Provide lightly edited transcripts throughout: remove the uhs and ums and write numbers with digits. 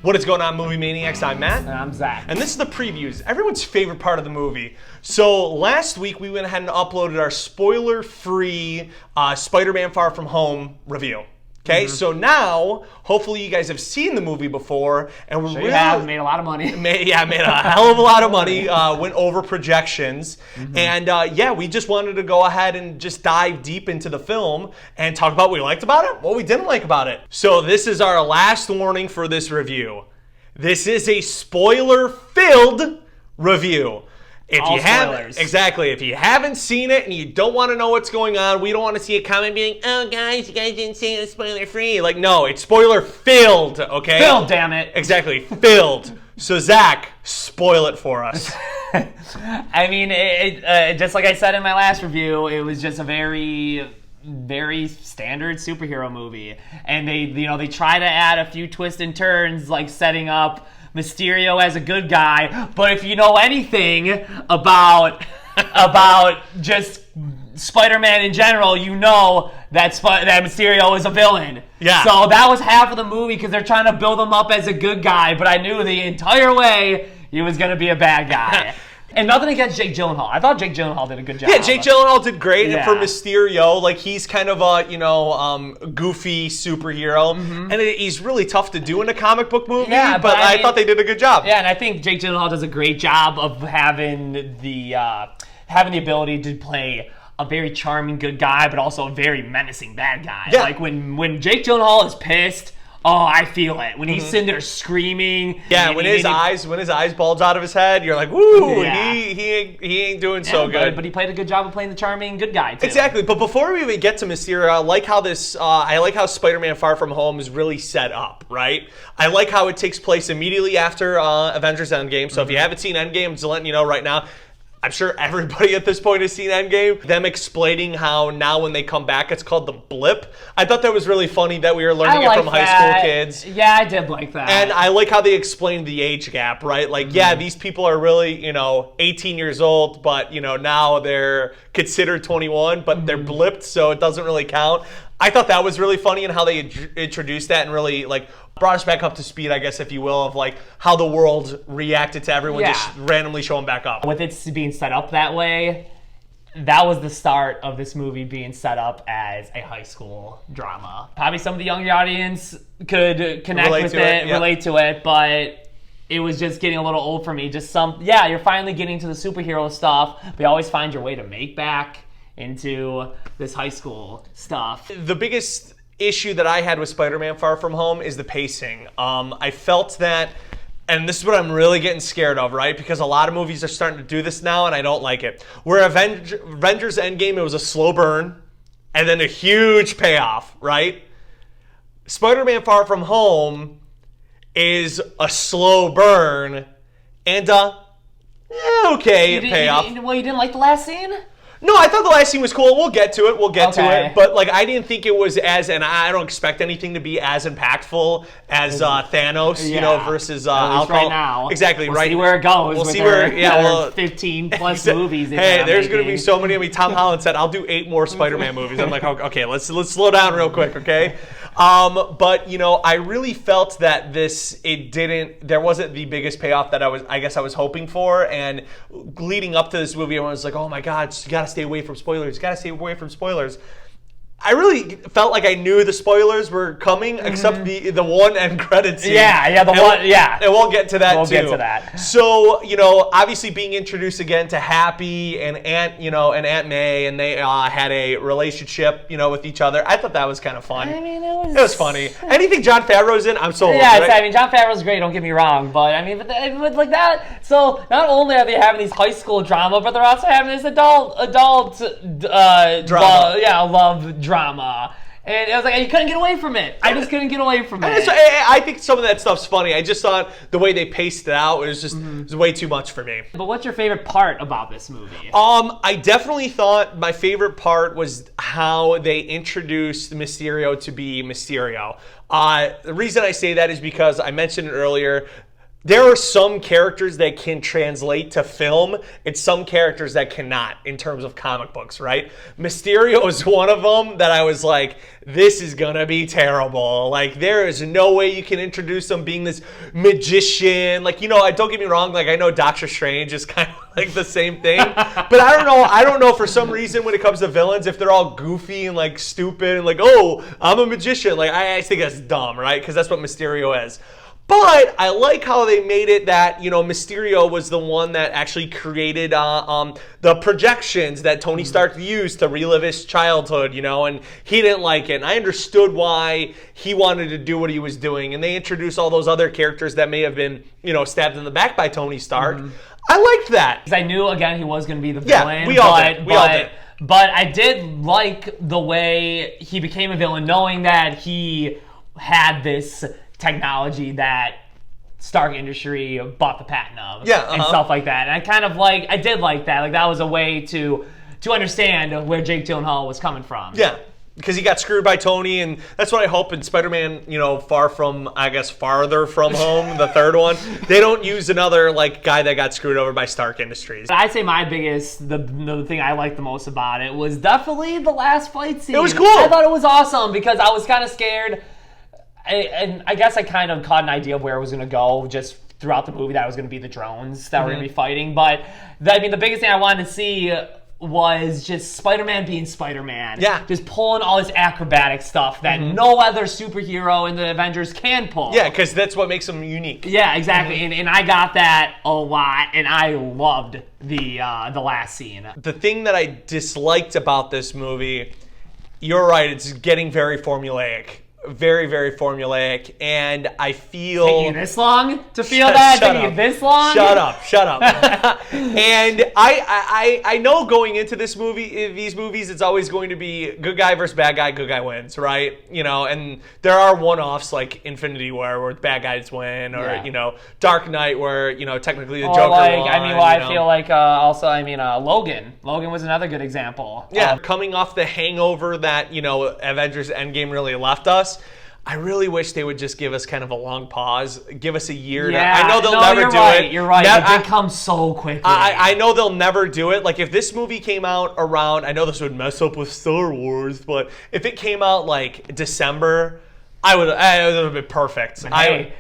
What is going on, Movie Maniacs? I'm Matt. And I'm Zach. And this is the previews, everyone's favorite part of the movie. So last week we went ahead and uploaded our spoiler-free Spider-Man Far From Home review. Okay, so now, hopefully you guys have seen the movie before, and we're really made a lot of money. Made a hell of a lot of money, went over projections, and we just wanted to go ahead and just dive deep into the film and talk about what we liked about it, what we didn't like about it. So this is our last warning for this review. This is a spoiler-filled review. If you haven't seen it and you don't want to know what's going on, we don't want to see a comment being, oh guys, you guys didn't say it was spoiler free. Like, no, it's spoiler filled, okay? Filled, damn it. Exactly, filled. So Zach, spoil it for us. I mean, just like I said in my last review, it was just a very standard superhero movie. And they try to add a few twists and turns, like setting up Mysterio as a good guy, but if you know anything about just Spider-Man in general, you know that Mysterio is a villain. Yeah. So that was half of the movie because they're trying to build him up as a good guy, but I knew the entire way he was going to be a bad guy. And nothing against Jake Gyllenhaal. I thought Jake Gyllenhaal did a good job. Yeah, Jake Gyllenhaal did great. Yeah. And for Mysterio, like, he's kind of a, goofy superhero. And he's really tough to do in a comic book movie, but I thought they did a good job. Yeah, and I think Jake Gyllenhaal does a great job of having the ability to play a very charming good guy, but also a very menacing bad guy. Yeah. Like, when Jake Gyllenhaal is pissed, oh, I feel it. When he's sitting there screaming. Yeah, when his eyes bulge out of his head, you're like, woo, he ain't doing so good. But he played a good job of playing the charming good guy, too. Exactly. But before we even get to Mysterio, I like how Spider-Man Far From Home is really set up, right? I like how it takes place immediately after Avengers Endgame. So if you haven't seen Endgame, I'm just letting you know right now, I'm sure everybody at this point has seen Endgame. Them explaining how now when they come back, it's called the blip. I thought that was really funny that we were learning it from high school kids. Yeah, I did like that. And I like how they explained the age gap, right? Like, yeah, these people are really, 18 years old, but, now they're considered 21, but they're blipped, so it doesn't really count. I thought that was really funny and how they introduced that and really, brought us back up to speed, I guess, if you will, of, how the world reacted to everyone just randomly showing back up. With it being set up that way, that was the start of this movie being set up as a high school drama. Probably some of the younger audience could connect with it, relate to it, but it was just getting a little old for me. You're finally getting to the superhero stuff, but you always find your way to make back into this high school stuff. The biggest issue that I had with Spider-Man Far From Home is the pacing. I felt that, and this is what I'm really getting scared of, right? Because a lot of movies are starting to do this now, and I don't like it. Where Avengers Endgame, it was a slow burn, and then a huge payoff, right? Spider-Man Far From Home is a slow burn, and payoff. You didn't like the last scene? No, I thought the last scene was cool. We'll get to it. But I didn't think it was and I don't expect anything to be as impactful as Thanos, versus Alcohol. Right now. Exactly, we'll see where it goes. We'll see where 15 plus movies. Hey, there's going to be so many. Tom Holland said, "I'll do 8 more Spider-Man movies." I'm like, okay, let's slow down real quick, okay? But I really felt that there wasn't the biggest payoff that I guess I was hoping for. And leading up to this movie, everyone was like, "Oh my God, you gotta stay away from spoilers." I really felt like I knew the spoilers were coming, except the one end credits scene. And we'll get to that too. We'll get to that. So, obviously being introduced again to Happy and Aunt May, and they had a relationship, with each other. I thought that was kind of fun. I mean, it was funny. Anything Jon Favreau's in, I'm sold. Yeah, right? Jon Favreau's great. Don't get me wrong, but but like that. So not only are they having these high school drama, but they're also having this adult drama. Love drama. And I was like, you couldn't get away from it. I just couldn't get away from it. I think some of that stuff's funny. I just thought the way they paced it out was just it was way too much for me. But what's your favorite part about this movie? I definitely thought my favorite part was how they introduced Mysterio to be Mysterio. The reason I say that is because I mentioned it earlier. there are some characters that can translate to film, and some characters that cannot in terms of comic books, right? Mysterio is one of them that I was like, this is gonna be terrible. Like, there is no way you can introduce him being this magician. Like, don't get me wrong, like, I know Doctor Strange is kind of like the same thing, but I don't know for some reason when it comes to villains, if they're all goofy and like stupid and like, oh, I'm a magician. Like, I think that's dumb, right? Because that's what Mysterio is. But I like how they made it that, Mysterio was the one that actually created the projections that Tony Stark used to relive his childhood, and he didn't like it. And I understood why he wanted to do what he was doing. And they introduced all those other characters that may have been, stabbed in the back by Tony Stark. Mm-hmm. I liked that. Because I knew, again, he was going to be the villain. Yeah, we all did. But I did like the way he became a villain, knowing that he had this technology that Stark Industry bought the patent of, and stuff like that. And I did like that. Like, that was a way to understand where Jake Gyllenhaal was coming from. Yeah, because he got screwed by Tony, and that's what I hope in Spider-Man, Farther From Home, the third one, they don't use another guy that got screwed over by Stark Industries. I'd say my biggest, the thing I liked the most about it was definitely the last fight scene. It was cool. I thought it was awesome because I was kind of scared. And I guess I kind of caught an idea of where it was going to go just throughout the movie, that it was going to be the drones that were going to be fighting. But, the biggest thing I wanted to see was just Spider-Man being Spider-Man. Yeah. Just pulling all this acrobatic stuff that no other superhero in the Avengers can pull. Yeah, because that's what makes him unique. Yeah, exactly. And I got that a lot, and I loved the last scene. The thing that I disliked about this movie, you're right, it's getting very formulaic. Very, very formulaic, and I feel... Taking you this long to feel that? Taking you this long? Shut up. And I know going into these movies, it's always going to be good guy versus bad guy, good guy wins, right? And there are one-offs like Infinity War where bad guys win, or, Dark Knight where, technically the Joker won. I feel like Logan. Logan was another good example. Yeah, coming off the hangover that, Avengers Endgame really left us, I really wish they would just give us kind of a long pause, give us a year. I know they'll never do it. You're right. It did come so quickly. I know they'll never do it. Like, if this movie came out around, I know this would mess up with Star Wars, but if it came out like December, it would have been perfect. Money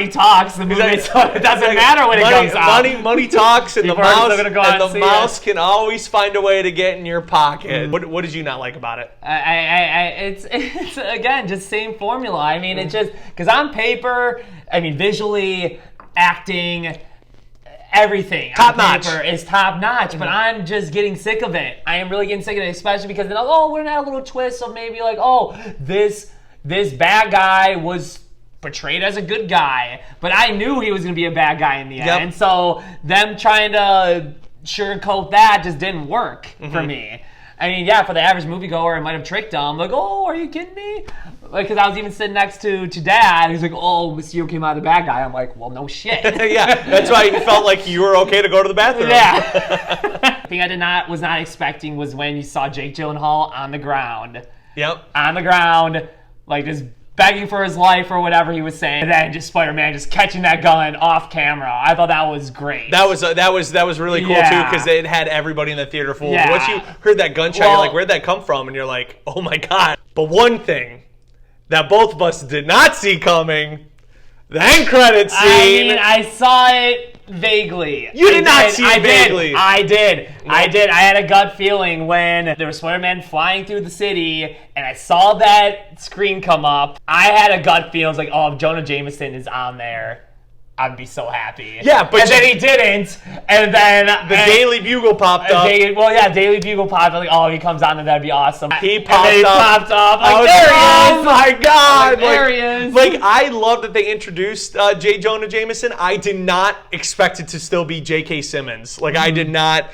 talks. The movie, so it doesn't matter when it comes out. Money talks, and the mouse can always find a way to get in your pocket. What did you not like about it? It's again just same formula. It's just because on paper, visually, acting, everything top notch is top notch, but I'm just getting sick of it. I am really getting sick of it, especially because then we're gonna add a little twist of maybe this bad guy was portrayed as a good guy, but I knew he was gonna be a bad guy in the end. And so them trying to sugarcoat that just didn't work for me. For the average moviegoer, it might have tricked them. Like, oh, are you kidding me? Because I was even sitting next to Dad. He's like, oh, Mysterio came out of the bad guy. I'm like, well, no shit. Yeah, that's why you felt like you were okay to go to the bathroom. Yeah. The thing I was not expecting was when you saw Jake Gyllenhaal on the ground. Yep. On the ground, like just begging for his life or whatever he was saying, and then just Spider-Man just catching that gun off camera. I thought that was great. That was really cool too, because it had everybody in the theater fooled. Once you heard that gunshot, you're like, where'd that come from? And you're like, oh my god. But one thing that both of us did not see coming, the end credit scene. I saw it vaguely. You did not see it vaguely. I did. I had a gut feeling when there was Spider-Man flying through the city, and I saw that screen come up. I had a gut feeling. I was like, oh, if Jonah Jameson is on there, I'd be so happy. Yeah, but then he didn't, and then the Daily Bugle popped up. Daily Bugle popped up. Like, oh, if he comes on, then that'd be awesome. He popped up. Like, there he is. Oh my god! There he is. Like, I love that they introduced J. Jonah Jameson. I did not expect it to still be J.K. Simmons. Like, I did not.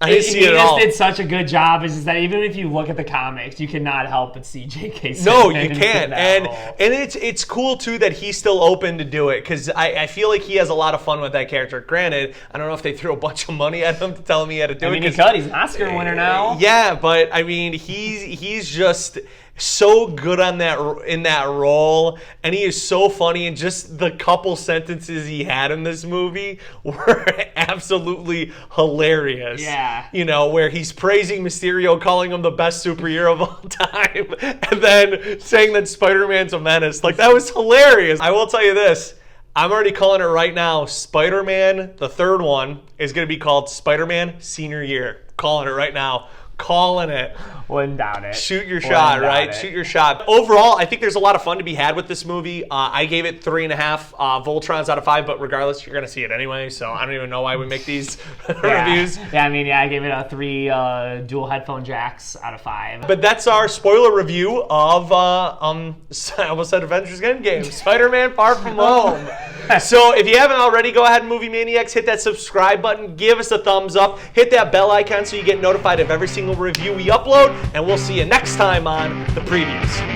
I didn't see it at all. He just did such a good job. Is that even if you look at the comics, you cannot help but see J.K. Simmons. No, you can't. And it's cool too that he's still open to do it, because I feel like he has a lot of fun with that character. Granted, I don't know if they threw a bunch of money at him to tell him he had to do it. He could. He's an Oscar winner now. Yeah, but he's just. so good on that in that role, and he is so funny, and just the couple sentences he had in this movie were absolutely hilarious. Yeah. You know, where he's praising Mysterio, calling him the best superhero of all time, and then saying that Spider-Man's a menace. Like, that was hilarious. I will tell you this. I'm already calling it right now. Spider-Man, the third one, is going to be called Spider-Man Senior Year. Calling it right now. Calling it. Wouldn't doubt it. Shoot your shot, right? Shoot your shot. Overall, I think there's a lot of fun to be had with this movie. I gave it 3.5 Voltrons out of 5, but regardless, you're going to see it anyway, so I don't even know why we make these reviews. Yeah, I gave it a 3 dual headphone jacks out of 5. But that's our spoiler review of, I almost said Avengers Endgame, Spider-Man Far From Home. So if you haven't already, go ahead, Movie Maniacs, hit that subscribe button, give us a thumbs up, hit that bell icon so you get notified of every single review we upload, and we'll see you next time on The Previews.